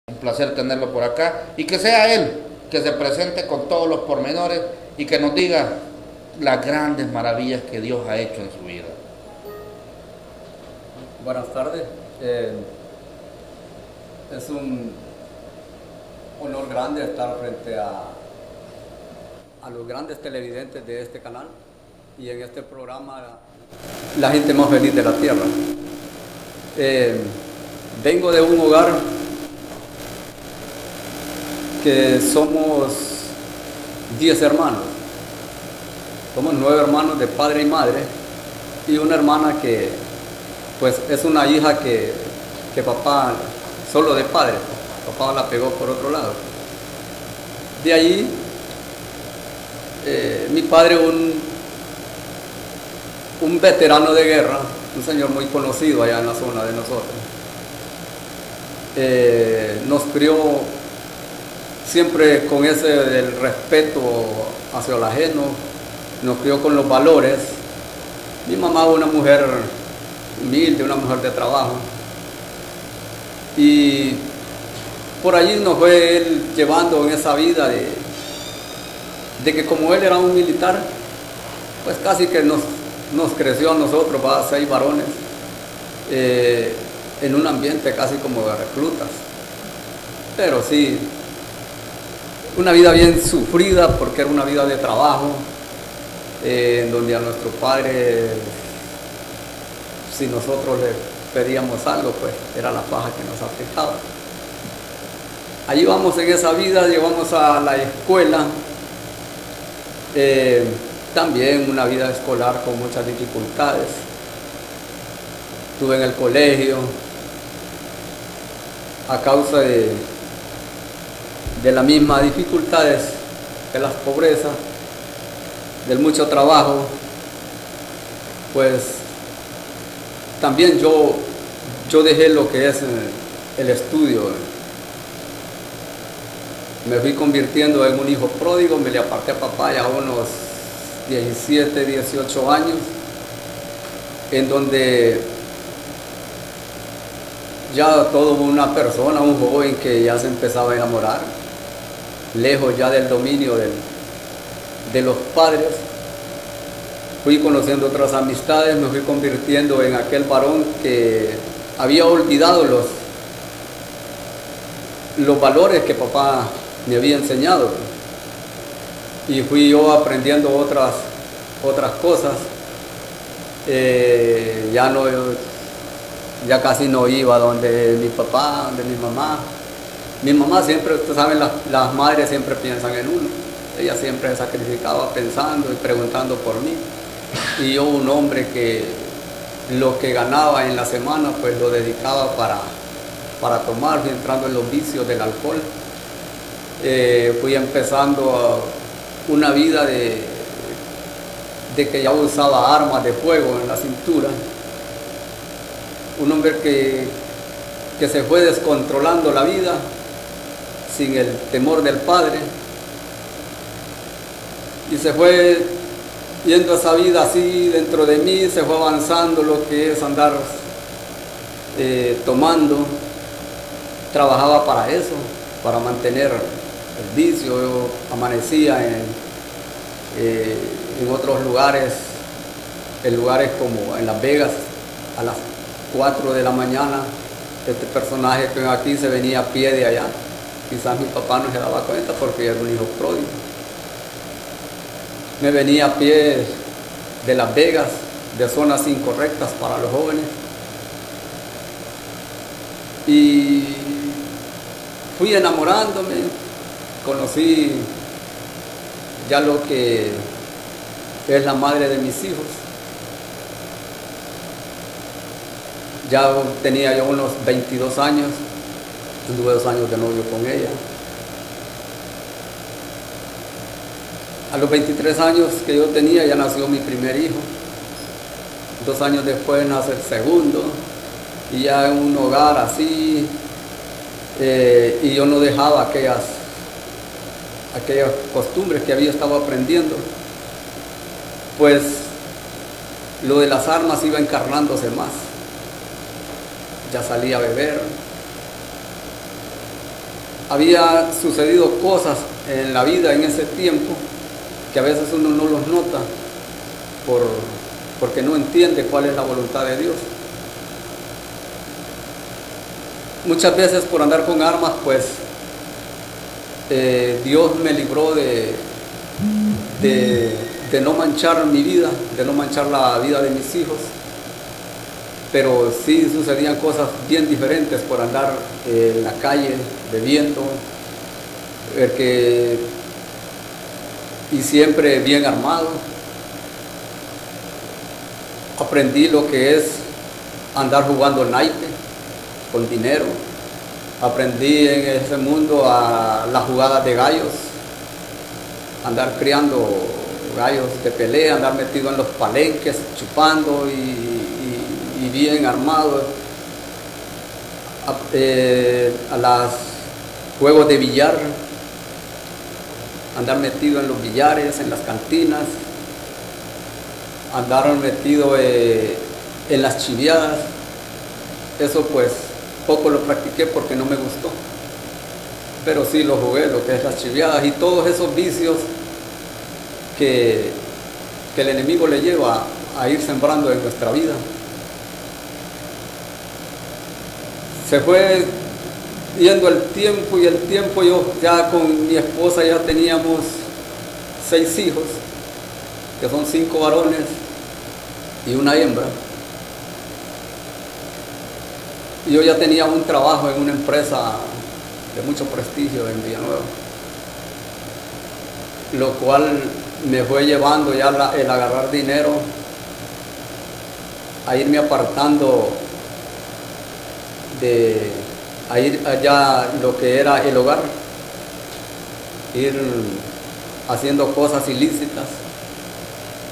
Un placer tenerlo por acá y que sea él que se presente con todos los pormenores y que nos diga las grandes maravillas que Dios ha hecho en su vida. Buenas tardes. Es un honor grande estar frente a los grandes televidentes de este canal y en este programa La gente más feliz de la tierra. Vengo de un hogar que somos 10 hermanos. Somos 9 hermanos de padre y madre y una hermana que pues es una hija que papá, solo de padre, papá la pegó por otro lado. De ahí, mi padre, un veterano de guerra, un señor muy conocido allá en la zona de nosotros, nos crió siempre con ese del respeto hacia el ajeno, nos crió con los valores. Mi mamá una mujer humilde, una mujer de trabajo, y por allí nos fue él llevando en esa vida de que como él era un militar, pues casi que nos creció a nosotros, 6 varones, en un ambiente casi como de reclutas, pero sí, una vida bien sufrida porque era una vida de trabajo, en donde a nuestro padre, si nosotros le pedíamos algo, pues era la paja que nos aplicaba. Allí vamos en esa vida, llegamos a la escuela, también una vida escolar con muchas dificultades. Estuve en el colegio a causa de las mismas dificultades, de las pobrezas, del mucho trabajo, pues también yo dejé lo que es el estudio. Me fui convirtiendo en un hijo pródigo, me le aparté a papá ya a unos 17, 18 años, en donde ya todo una persona, un joven que ya se empezaba a enamorar, lejos ya del dominio de los padres. Fui conociendo otras amistades, me fui convirtiendo en aquel varón que había olvidado los valores que papá me había enseñado, y fui yo aprendiendo otras cosas. Ya casi no iba donde mi papá, donde mi mamá. Mi mamá siempre, ustedes saben, las madres siempre piensan en uno. Ella siempre se sacrificaba pensando y preguntando por mí. Y yo, un hombre que lo que ganaba en la semana, pues lo dedicaba para tomar, fui entrando en los vicios del alcohol. Fui empezando una vida de que ya usaba armas de fuego en la cintura. Un hombre que se fue descontrolando la vida sin el temor del padre, y se fue yendo esa vida así dentro de mí, se fue avanzando lo que es andar tomando. Trabajaba para eso, para mantener el vicio. Yo amanecía en otros lugares, en lugares como en Las Vegas, a las 4 de la mañana. Este personaje que ven aquí se venía a pie de allá. Quizás mi papá no se daba cuenta porque era un hijo pródigo. Me venía a pie de Las Vegas, de zonas incorrectas para los jóvenes, y fui enamorándome. Conocí ya lo que es la madre de mis hijos. Ya tenía yo unos 22 años, tuve 2 años de novio con ella. A los 23 años que yo tenía ya nació mi primer hijo. 2 años después nace el segundo, y ya en un hogar así, y yo no dejaba aquellas costumbres que había estado aprendiendo. Pues lo de las armas iba encarnándose más. Ya salía a beber, había sucedido cosas en la vida en ese tiempo que a veces uno no los nota porque no entiende cuál es la voluntad de Dios. Muchas veces por andar con armas, pues Dios me libró de no manchar mi vida, de no manchar la vida de mis hijos, pero sí sucedían cosas bien diferentes por andar en la calle bebiendo, y siempre bien armado. Aprendí lo que es andar jugando naipe con dinero. Aprendí en ese mundo a las jugadas de gallos, andar criando gallos de pelea, andar metido en los palenques, chupando y bien armado. A los juegos de billar, andar metido en los billares, en las cantinas, andar metido en las chiviadas. Eso pues poco lo practiqué porque no me gustó, pero sí lo jugué, lo que es las chiviadas y todos esos vicios que el enemigo le lleva a ir sembrando en nuestra vida. Se fue yendo el tiempo y el tiempo, yo ya con mi esposa ya teníamos 6 hijos, que son 5 varones y una hembra. Yo ya tenía un trabajo en una empresa de mucho prestigio en Villanueva, lo cual me fue llevando ya el agarrar dinero a irme apartando a ir allá lo que era el hogar, ir haciendo cosas ilícitas,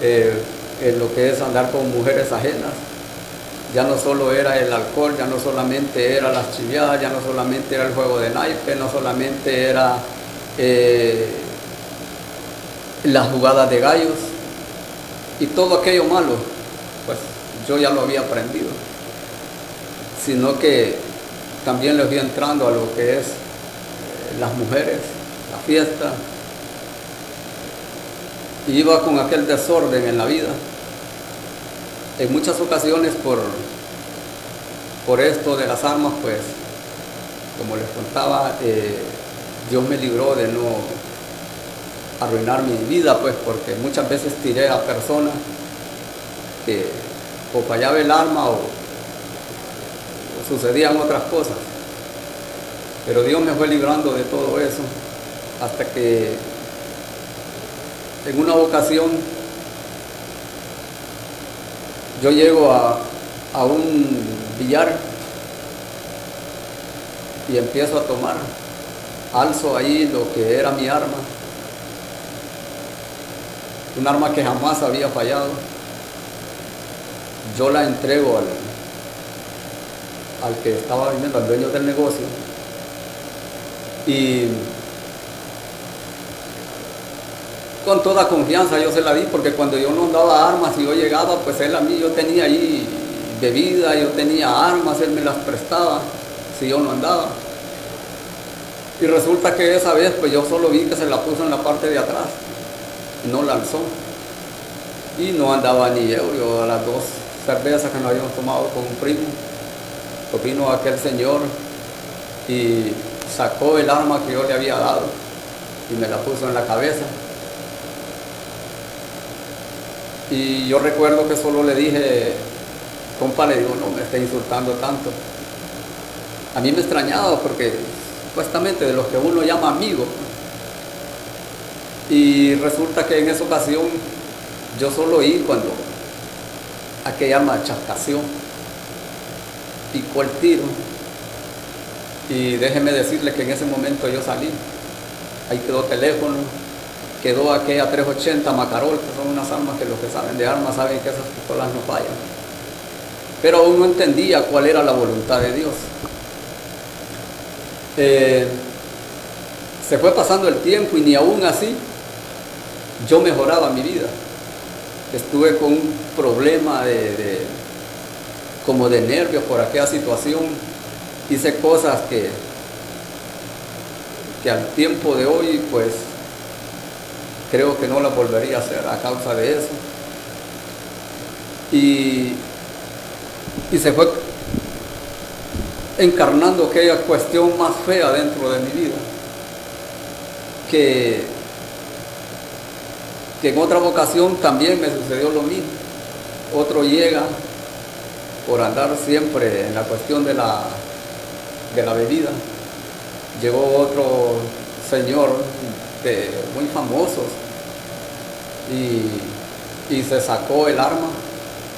en lo que es andar con mujeres ajenas. Ya no solo era el alcohol, ya no solamente era las chiviadas, ya no solamente era el juego de naipe, no solamente era las jugadas de gallos y todo aquello malo, pues yo ya lo había aprendido, sino que también le fui entrando a lo que es las mujeres, la fiesta, y iba con aquel desorden en la vida. En muchas ocasiones por esto de las armas, pues, como les contaba, Dios me libró de no arruinar mi vida, pues, porque muchas veces tiré a personas que o fallaba el arma o sucedían otras cosas. Pero Dios me fue librando de todo eso hasta que en una ocasión yo llego a un billar y empiezo a tomar. Alzo ahí lo que era mi arma, un arma que jamás había fallado. Yo la entrego al que estaba vendiendo, al dueño del negocio, y con toda confianza yo se la di, porque cuando yo no daba armas y yo llegaba, pues él a mí, yo tenía ahí bebida, yo tenía armas, él me las prestaba si yo no andaba. Y resulta que esa vez pues yo solo vi que se la puso en la parte de atrás, no la alzó, y no andaba ni ebrio. A las 2 cervezas que nos habíamos tomado con un primo, pues vino aquel señor y sacó el arma que yo le había dado y me la puso en la cabeza. Y yo recuerdo que solo le dije, compa, le digo, no me esté insultando tanto. A mí me extrañaba porque supuestamente de los que uno llama amigo. Y resulta que en esa ocasión yo solo oí cuando aquella arma chascaseó, picó el tiro. Y déjeme decirle que en ese momento yo salí. Ahí quedó teléfono, quedó aquella 380 Macarol, que son unas armas que los que saben de armas saben que esas pistolas no fallan. Pero aún no entendía cuál era la voluntad de Dios. Se fue pasando el tiempo y ni aún así yo mejoraba mi vida. Estuve con un problema como de nervios por aquella situación. Hice cosas que al tiempo de hoy pues creo que no la volvería a hacer a causa de eso. Y se fue encarnando aquella cuestión más fea dentro de mi vida, que en otra ocasión también me sucedió lo mismo. Otro llega por andar siempre en la cuestión de la bebida. Llegó otro señor muy famoso y se sacó el arma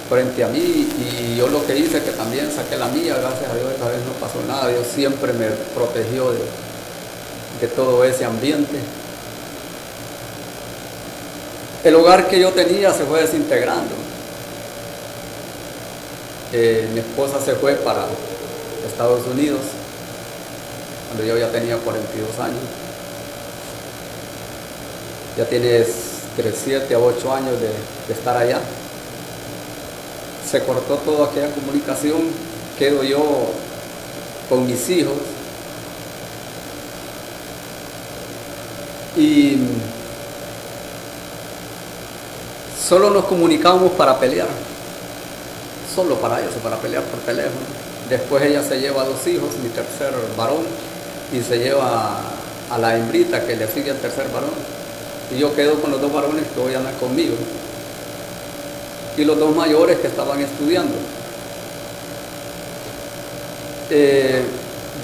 frente a mí, y yo lo que hice que también saqué la mía. Gracias a Dios esta vez no pasó nada. Dios siempre me protegió de todo ese ambiente. El hogar que yo tenía se fue desintegrando. Mi esposa se fue para Estados Unidos cuando yo ya tenía 42 años. Ya tienes entre 7 a 8 años de estar allá. Se cortó toda aquella comunicación. Quedo yo con mis hijos y solo nos comunicábamos para pelear, solo para eso, para pelear por teléfono. Después ella se lleva a 2 hijos, mi tercer varón, y se lleva a la hembrita que le sigue al tercer varón, y yo quedo con los 2 varones que hoy andan conmigo, y los 2 mayores que estaban estudiando.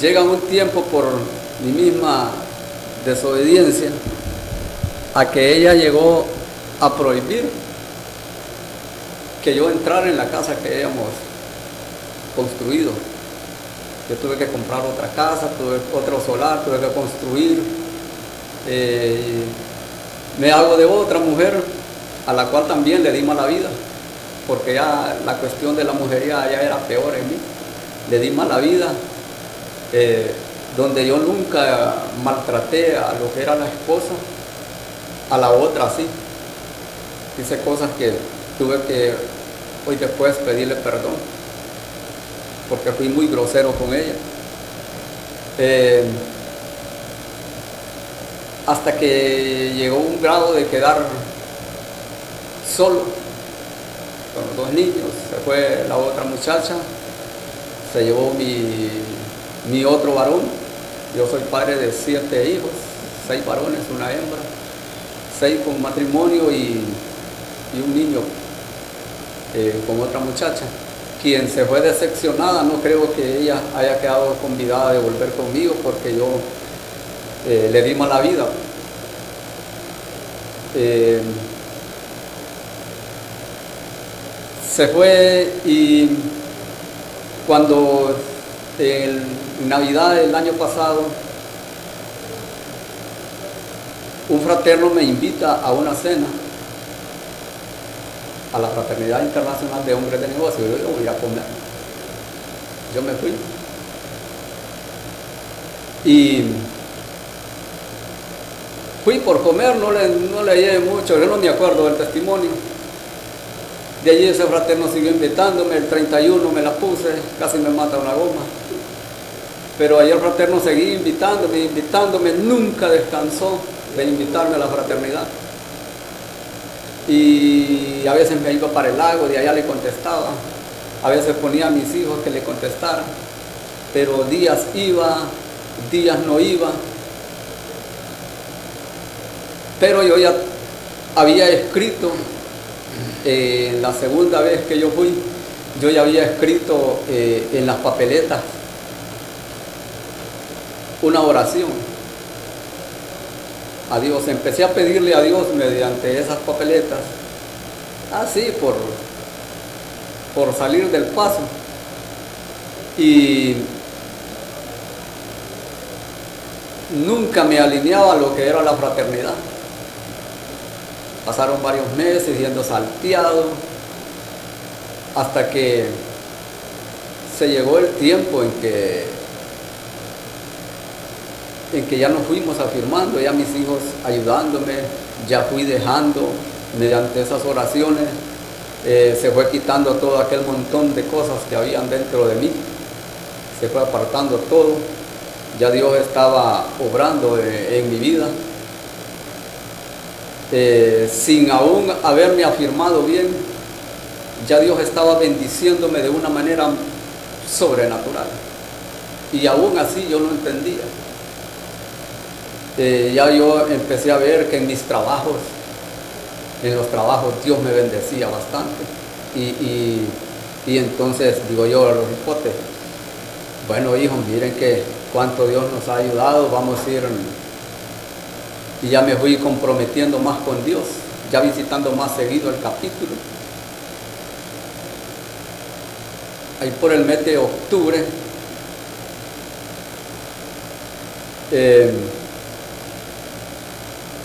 Llega un tiempo por mi misma desobediencia a que ella llegó a prohibir que yo entrara en la casa que habíamos construido. Yo tuve que comprar otra casa, tuve otro solar, tuve que construir. Me hago de otra mujer a la cual también le di mala vida, porque ya la cuestión de la mujería ya era peor en mí. Le di mala vida, donde yo nunca maltraté a lo que era la esposa, a la otra sí. Hice cosas que tuve que hoy después pedirle perdón, porque fui muy grosero con ella. Hasta que llegó un grado de quedar solo con los 2 niños. Se fue la otra muchacha, se llevó mi otro varón. Yo soy padre de 7 hijos, 6 varones, 1 hembra, 6 con matrimonio y un niño con otra muchacha, quien se fue decepcionada. No creo que ella haya quedado convidada de volver conmigo, porque yo le di mala vida. Se fue, y cuando en Navidad del año pasado un fraterno me invita a una cena a la Fraternidad Internacional de Hombres de Negocios. Yo voy a comer. Yo me fui. Y fui por comer, no le llevé mucho, yo no me acuerdo del testimonio. De allí ese fraterno siguió invitándome, el 31 me la puse, casi me mata una goma. Pero ayer el fraterno seguía invitándome, nunca descansó de invitarme a la fraternidad. Y a veces me iba para el lago, de allá le contestaba, a veces ponía a mis hijos que le contestaran, pero días iba, días no iba. Pero yo ya había escrito, la segunda vez que yo fui, yo ya había escrito en las papeletas una oración a Dios. Empecé a pedirle a Dios mediante esas papeletas, así por salir del paso. Y nunca me alineaba a lo que era la fraternidad. Pasaron varios meses siendo salteado, hasta que se llegó el tiempo en que ya nos fuimos afirmando, ya mis hijos ayudándome, ya fui dejando mediante esas oraciones, se fue quitando todo aquel montón de cosas que habían dentro de mí, se fue apartando todo, ya Dios estaba obrando en mi vida, sin aún haberme afirmado bien, ya Dios estaba bendiciéndome de una manera sobrenatural, y aún así yo no entendía. Ya yo empecé a ver que en mis trabajos, en los trabajos Dios me bendecía bastante, y entonces digo yo a los hipotes, bueno hijos, miren que cuánto Dios nos ha ayudado, vamos a ir. Y ya me fui comprometiendo más con Dios, ya visitando más seguido el capítulo. Ahí por el mes de octubre,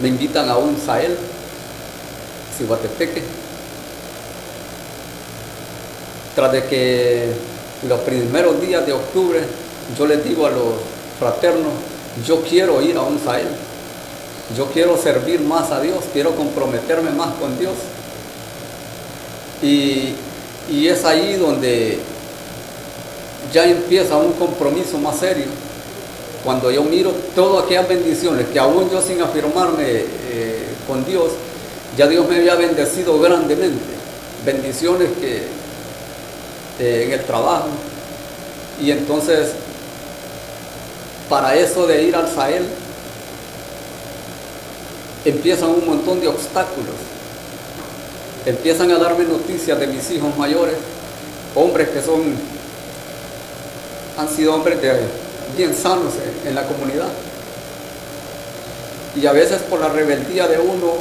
me invitan a un Sahel, Cihuatepeque, tras de que los primeros días de octubre yo les digo a los fraternos, yo quiero ir a un Sahel, yo quiero servir más a Dios, quiero comprometerme más con Dios. Y es ahí donde ya empieza un compromiso más serio, cuando yo miro todas aquellas bendiciones que aún yo sin afirmarme con Dios, ya Dios me había bendecido grandemente, bendiciones que en el trabajo. Y entonces, para eso de ir al Sahel, empiezan un montón de obstáculos. Empiezan a darme noticias de mis hijos mayores, hombres que han sido hombres bien sanos en la comunidad. Y a veces por la rebeldía de uno,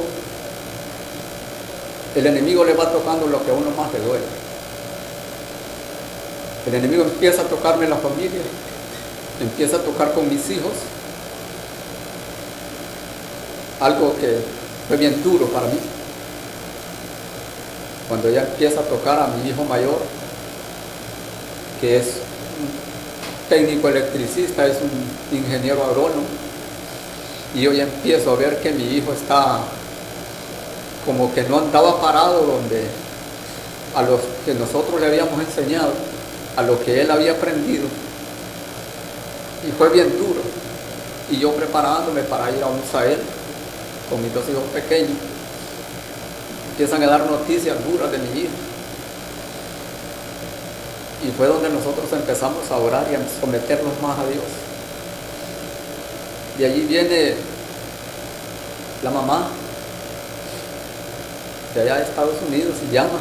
el enemigo le va tocando lo que a uno más le duele. El enemigo empieza a tocarme la familia, empieza a tocar con mis hijos, algo que fue bien duro para mí. Cuando ya empieza a tocar a mi hijo mayor, que es un técnico electricista, es un ingeniero agrónomo, y yo ya empiezo a ver que mi hijo está como que no andaba parado donde a los que nosotros le habíamos enseñado, a lo que él había aprendido, y fue bien duro. Y yo preparándome para ir a un Sahel con mis dos hijos pequeños, empiezan a dar noticias duras de mi hijo, y fue donde nosotros empezamos a orar y a someternos más a Dios. Y allí viene la mamá de allá de Estados Unidos y llama,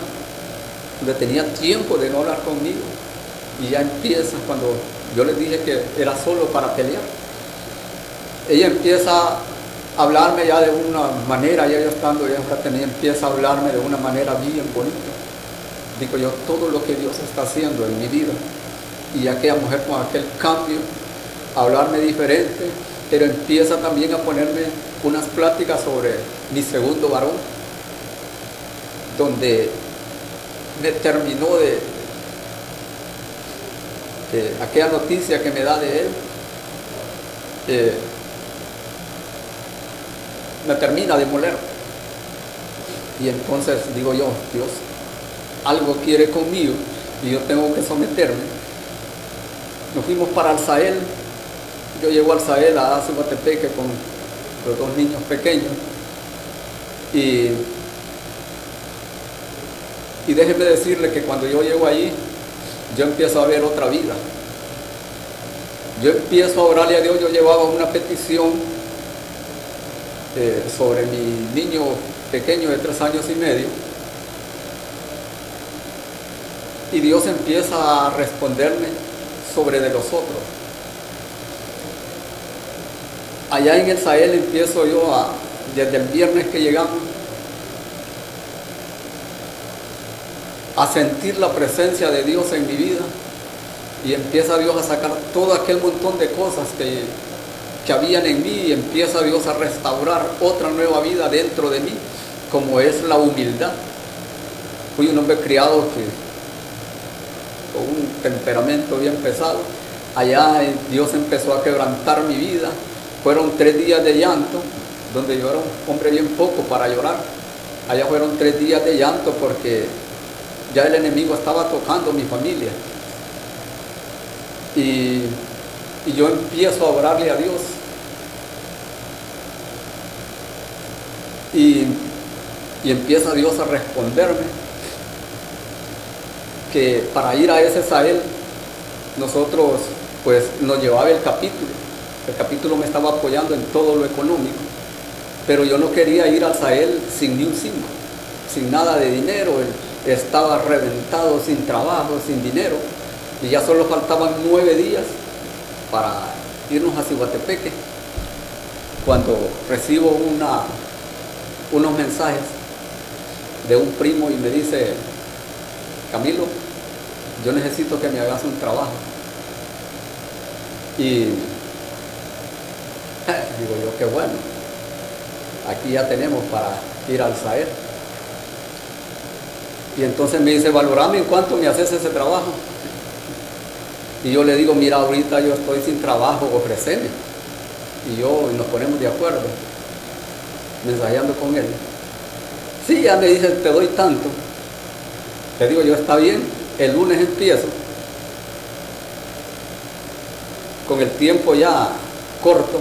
donde tenía tiempo de no hablar conmigo, y ya empieza, cuando yo les dije que era solo para pelear, ella empieza a hablarme ya de una manera, ya yo estando ya tenía, empieza a hablarme de una manera bien bonita. Digo yo, todo lo que Dios está haciendo en mi vida, y aquella mujer con aquel cambio, a hablarme diferente, pero empieza también a ponerme unas pláticas sobre mi segundo varón, donde me terminó de aquella noticia que me da de él, me termina de moler. Y entonces digo yo, Dios algo quiere conmigo y yo tengo que someterme. Nos fuimos para el Sahel. Yo llego al Sahel, a Cihuatepeque, con los dos niños pequeños, y déjenme decirle que cuando yo llego allí, yo empiezo a ver otra vida. Yo empiezo a orarle a Dios. Yo llevaba una petición sobre mi niño pequeño de 3 años y medio, y Dios empieza a responderme sobre de los otros. Allá en el Sahel empiezo yo desde el viernes que llegamos, a sentir la presencia de Dios en mi vida, y empieza Dios a sacar todo aquel montón de cosas que habían en mí, y empieza Dios a restaurar otra nueva vida dentro de mí, como es la humildad. Fui un hombre criado con un temperamento bien pesado. Allá Dios empezó a quebrantar mi vida. Fueron 3 días de llanto, donde yo era un hombre bien poco para llorar. Allá fueron 3 días de llanto porque ya el enemigo estaba tocando mi familia. Y y yo empiezo a orarle a Dios. Y empieza Dios a responderme que para ir a ese Sahel nosotros pues nos llevaba el capítulo me estaba apoyando en todo lo económico, pero yo no quería ir al Sahel sin ni un 5, sin nada de dinero. Estaba reventado, sin trabajo, sin dinero, y ya solo faltaban 9 días para irnos a Ciguatepeque, cuando recibo unos mensajes de un primo y me dice: Camilo, yo necesito que me hagas un trabajo. Y digo yo, qué bueno, aquí ya tenemos para ir al Sahel. Y entonces me dice: valorame en cuánto me haces ese trabajo. Y yo le digo: mira, ahorita yo estoy sin trabajo, ofreceme. Y nos ponemos de acuerdo, mensajeando con él. Sí, ya me dice: te doy tanto. Le digo yo: está bien, el lunes empiezo. Con el tiempo ya corto,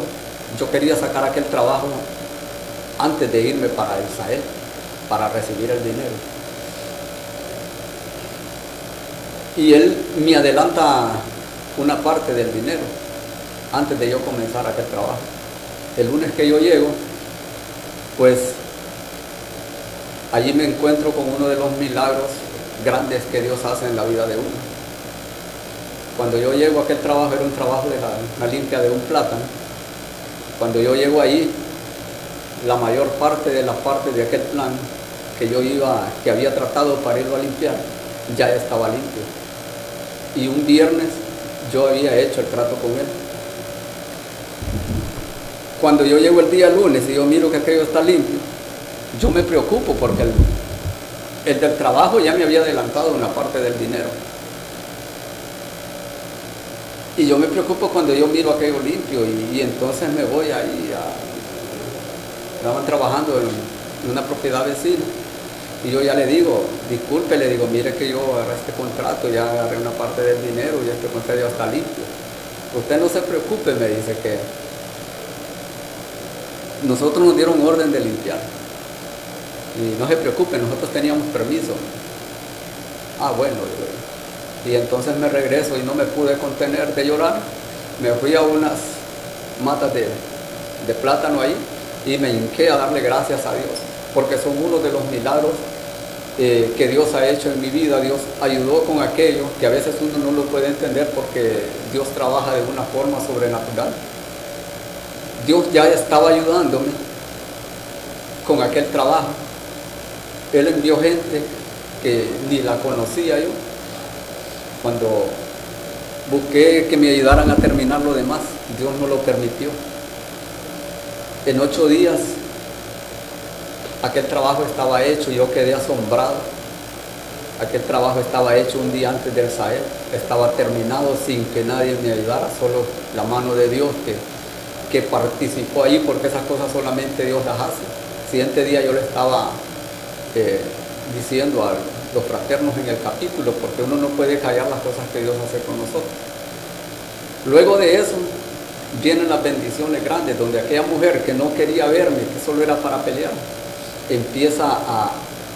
yo quería sacar aquel trabajo antes de irme para el Sahel, para recibir el dinero. Y él me adelanta una parte del dinero antes de yo comenzar aquel trabajo. El lunes que yo llego, pues allí me encuentro con uno de los milagros grandes que Dios hace en la vida de uno. Cuando yo llego a aquel trabajo, era un trabajo de la limpia de un plátano. Cuando yo llego ahí, la mayor parte de las partes de aquel plan que había tratado para irlo a limpiar, ya estaba limpio. Y un viernes yo había hecho el trato con él. Cuando yo llego el día lunes y yo miro que aquello está limpio, yo me preocupo porque el del trabajo ya me había adelantado una parte del dinero. Y yo me preocupo cuando yo miro aquello limpio y entonces me voy ahí estaban trabajando en una propiedad vecina. Y yo ya le digo: disculpe, le digo, mire que yo agarré este contrato, ya agarré una parte del dinero y este contrato ya está limpio. Usted no se preocupe, me dice, que nosotros nos dieron orden de limpiar. Y no se preocupe, nosotros teníamos permiso. Ah, bueno, digo. Y entonces me regreso y no me pude contener de llorar. Me fui a unas matas de plátano ahí y me hinqué a darle gracias a Dios, porque son uno de los milagros que Dios ha hecho en mi vida. Dios ayudó con aquello que a veces uno no lo puede entender, porque Dios trabaja de una forma sobrenatural. Dios ya estaba ayudándome con aquel trabajo. Él envió gente que ni la conocía yo. Cuando busqué que me ayudaran a terminar lo demás, Dios no lo permitió. En 8 días aquel trabajo estaba hecho, yo quedé asombrado. Aquel trabajo estaba hecho un día antes del Sahel, estaba terminado sin que nadie me ayudara, solo la mano de Dios que participó ahí, porque esas cosas solamente Dios las hace. El siguiente día yo le estaba diciendo a los fraternos en el capítulo, porque uno no puede callar las cosas que Dios hace con nosotros. Luego de eso vienen las bendiciones grandes, donde aquella mujer que no quería verme, que solo era para pelear, empieza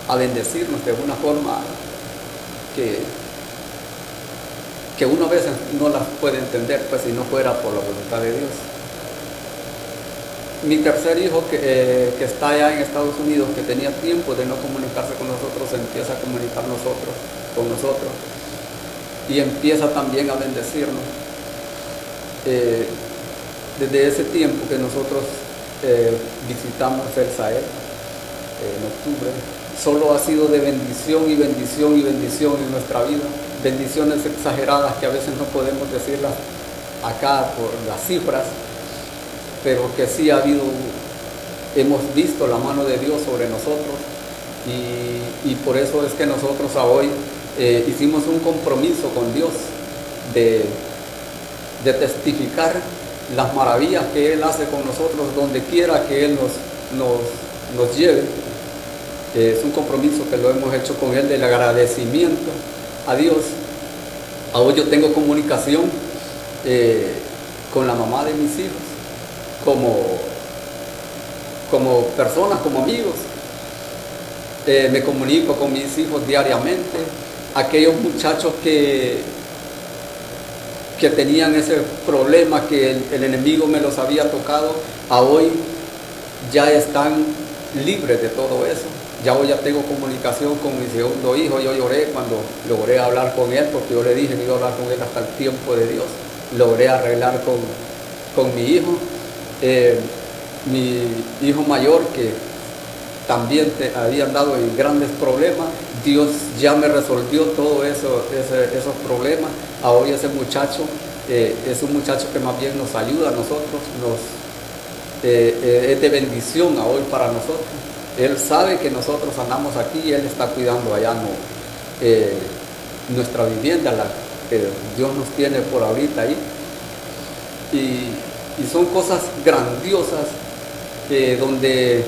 a bendecirnos de una forma que uno a veces no las puede entender, pues, si no fuera por la voluntad de Dios. Mi tercer hijo que está allá en Estados Unidos, que tenía tiempo de no comunicarse con nosotros, se empieza a comunicar con nosotros y empieza también a bendecirnos. Desde ese tiempo que nosotros visitamos el Sahel en octubre, solo ha sido de bendición y bendición y bendición en nuestra vida. Bendiciones exageradas que a veces no podemos decirlas acá por las cifras, pero que sí hemos visto la mano de Dios sobre nosotros, y por eso es que nosotros hoy hicimos un compromiso con Dios de testificar las maravillas que Él hace con nosotros donde quiera que Él nos lleve. Es un compromiso que lo hemos hecho con Él, del agradecimiento a Dios. Hoy yo tengo comunicación con la mamá de mis hijos, como personas, como amigos. Me comunico con mis hijos diariamente. Aquellos muchachos que tenían ese problema, que el enemigo me los había tocado, a hoy ya están libres de todo eso. Ya hoy ya tengo comunicación con mi segundo hijo. Yo lloré cuando logré hablar con él, porque yo le dije que iba a hablar con él hasta el tiempo de Dios. Logré arreglar con mi hijo. Mi hijo mayor, que también había andado en grandes problemas, Dios ya me resolvió todos esos problemas. Ahora ese muchacho es un muchacho que más bien nos ayuda a nosotros, es de bendición hoy para nosotros. Él sabe que nosotros andamos aquí y él está cuidando allá nuestra vivienda, la que Dios nos tiene por ahorita ahí. Y son cosas grandiosas, donde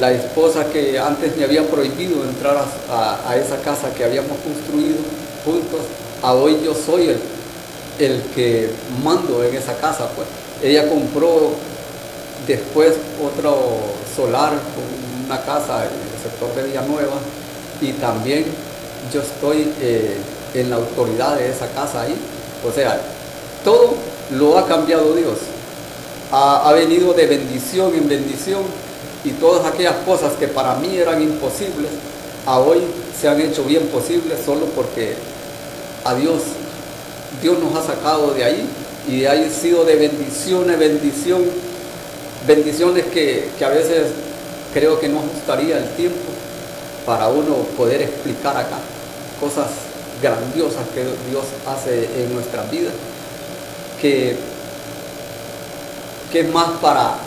la esposa que antes me había prohibido entrar a esa casa que habíamos construido juntos, a hoy yo soy el que mando en esa casa, pues. Ella compró después otro solar, una casa en el sector de Villanueva, y también yo estoy en la autoridad de esa casa ahí. O sea, todo lo ha cambiado Dios. Ha venido de bendición en bendición, y todas aquellas cosas que para mí eran imposibles, a hoy se han hecho bien posibles, solo porque a Dios nos ha sacado de ahí, y ha sido de bendición en bendición, bendiciones que a veces creo que no ajustaría el tiempo para uno poder explicar acá. Cosas grandiosas que Dios hace en nuestras vidas, que es más para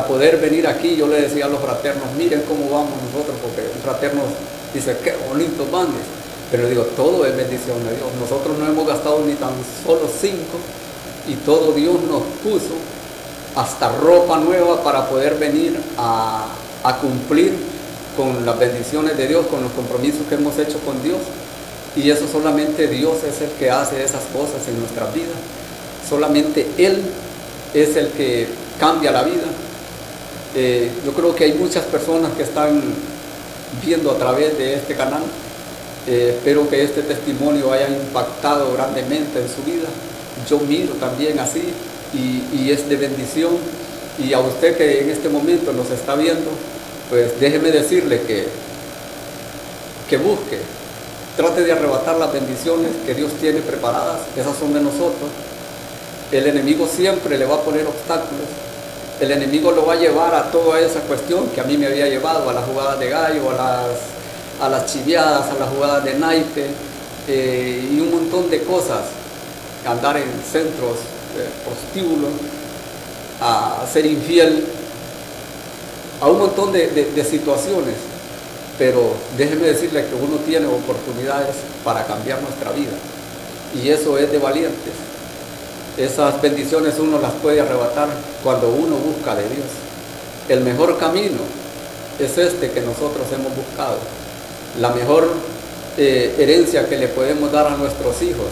poder venir aquí. Yo le decía a los fraternos, miren cómo vamos nosotros, porque un fraterno dice, qué bonitos van, pero digo, todo es bendición de Dios. Nosotros no hemos gastado ni tan solo 5, y todo Dios nos puso, hasta ropa nueva, para poder venir a cumplir con las bendiciones de Dios, con los compromisos que hemos hecho con Dios. Y eso solamente Dios es el que hace esas cosas en nuestras vidas. Solamente Él es el que cambia la vida. Yo creo que hay muchas personas que están viendo a través de este canal. Espero que este testimonio haya impactado grandemente en su vida. Yo miro también así, y es de bendición. Y a usted que en este momento nos está viendo, pues déjeme decirle que busque, trate de arrebatar las bendiciones que Dios tiene preparadas. Esas son de nosotros. El enemigo siempre le va a poner obstáculos. El enemigo lo va a llevar a toda esa cuestión que a mí me había llevado, a las jugadas de gallo, a las chiviadas, a las jugadas de naipe, y un montón de cosas. Andar en centros prostíbulos, a ser infiel, a un montón de situaciones. Pero déjeme decirle que uno tiene oportunidades para cambiar nuestra vida, y eso es de valientes. Esas bendiciones uno las puede arrebatar cuando uno busca de Dios. El mejor camino es este que nosotros hemos buscado. La mejor herencia que le podemos dar a nuestros hijos,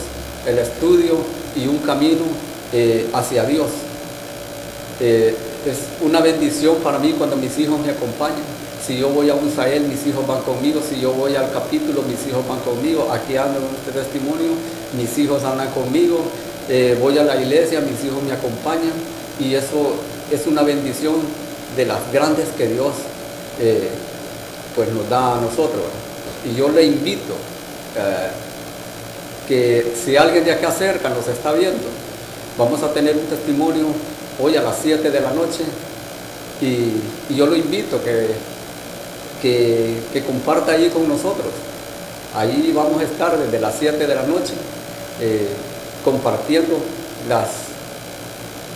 el estudio y un camino hacia Dios. Es una bendición para mí cuando mis hijos me acompañan. Si yo voy a un Sahel, mis hijos van conmigo. Si yo voy al capítulo, mis hijos van conmigo. Aquí ando en este testimonio, mis hijos andan conmigo. Voy a la iglesia, mis hijos me acompañan, y eso es una bendición de las grandes que Dios pues nos da a nosotros. Y yo le invito que si alguien de acá cerca nos está viendo, vamos a tener un testimonio hoy a las 7 de la noche, y yo lo invito que comparta allí con nosotros. Ahí vamos a estar desde las 7 de la noche compartiendo las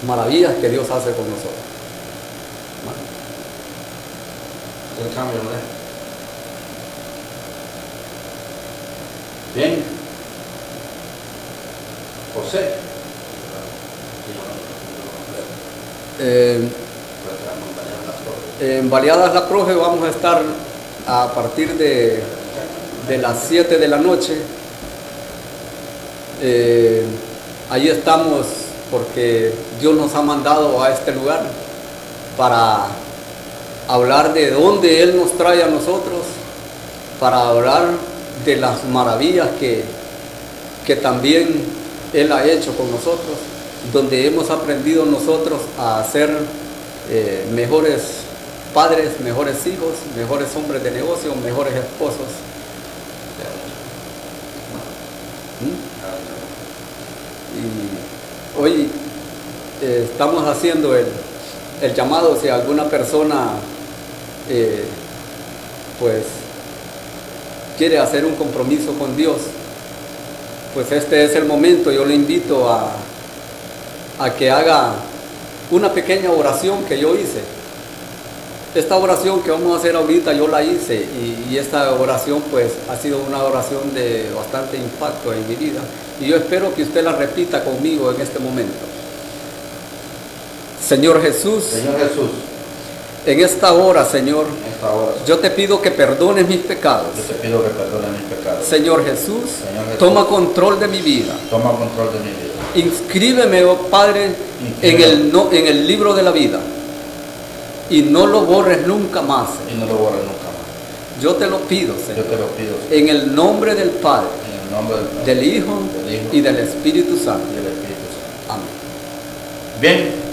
maravillas que Dios hace con nosotros. El cambio, ¿no? Bien. José. En Baleadas La Proje vamos a estar a partir de las 7 de la noche. Ahí estamos porque Dios nos ha mandado a este lugar para hablar de dónde Él nos trae a nosotros, para hablar de las maravillas que también Él ha hecho con nosotros, donde hemos aprendido nosotros a ser mejores padres, mejores hijos, mejores hombres de negocio, mejores esposos. Y hoy estamos haciendo el llamado, si alguna persona pues quiere hacer un compromiso con Dios, pues este es el momento. Yo le invito a que haga una pequeña oración que yo hice. Esta oración que vamos a hacer ahorita yo la hice, y esta oración pues ha sido una oración de bastante impacto en mi vida, y yo espero que usted la repita conmigo en este momento. Señor Jesús, en esta hora, Señor, yo te pido que perdones mis pecados. Señor Jesús, toma control de mi vida. Inscríbeme, oh Padre, en el libro de la vida, y no lo borres nunca más. Yo te lo pido, Señor, en el nombre del Padre, del Hijo y del Espíritu Santo. Amén. Bien.